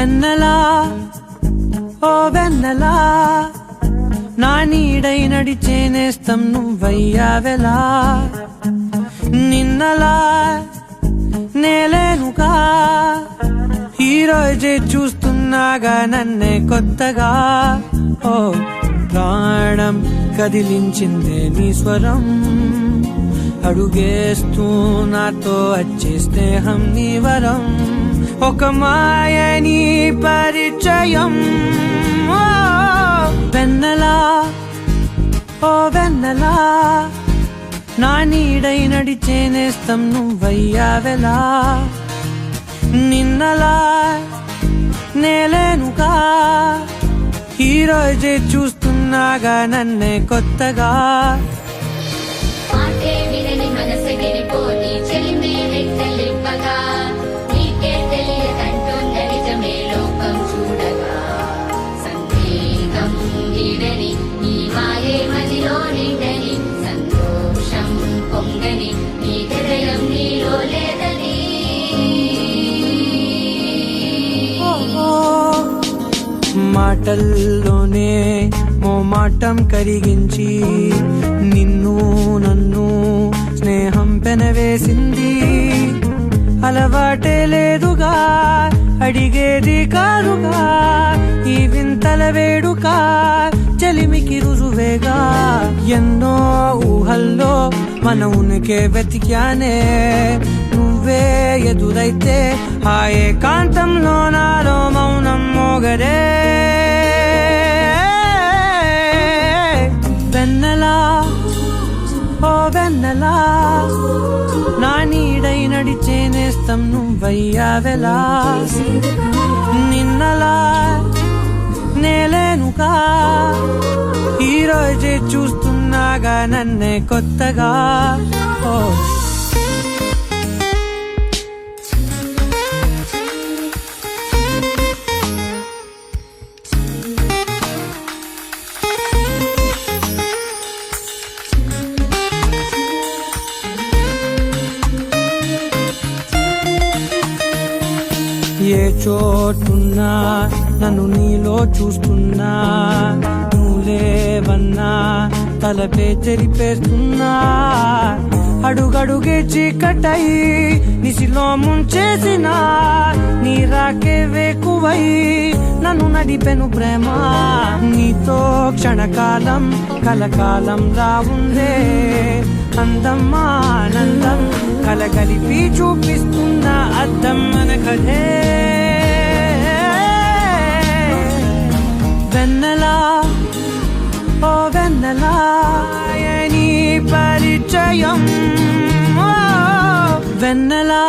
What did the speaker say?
వెన్నెలా ఓ వెన్నెలా నా నీడై నడిచే నేస్తం నువ్వయ్యావెలా నిన్నలా నేలేనుగా ఈ రోజే చూస్తున్నాగా నన్నే కొత్తగా ఓ ప్రాణం కదిలించిందే నీ స్వరం అడుగేస్తూ నాతో వచ్చే స్నేహం నీ వరం ఒక మాయని పరిచయం వెన్నెలా ఓ వెన్నెలా నా నీడై నడిచే నేస్తం నువ్వయ్యావెలా నిన్నలా నేలేనుగా ఈ రోజే చూస్తున్నాగా నన్నే కొత్తగా మాటల్లోనే మోమాటం కరిగించి నిన్ను నన్ను స్నేహం పెనవేసింది అలవాటే లేదుగా అడిగేది కాదుగా ఈ వింతల వేడుక చెలిమికి రుజువేగా ఎన్నో ఊహల్లో మన ఉనికే వెతికానే నువ్వే ఎదురైతే ఆ ఏకాంతంలో నాలో మౌనం మోగరే వెన్నెలా ఓ వెన్నెలా నా నీడై నడిచే నేస్తం నువ్వయ్యావెలా నిన్నలా నేలేనుగా ఈ రోజే చూస్తున్నాగా నన్నే కొత్తగా ఓ ఏ చోటున్నా నన్ను నీలో చూస్తున్నా నువ్వులేవన్నా తలపే చెరిపేస్తున్నా అడుగడుగే చీకటై నిసిలో ముంచేసిన నీ రాకే వేకువై నన్ను నడిపెను ప్రేమ నీతో క్షణకాలం కలకాలం రావుందే అందం ఆనందం కలగలిపి చూపిస్తున్న అద్దం మన కథే వెన్నెలా ఓ వెన్నెలా నీ పరిచయం వెన్నెలా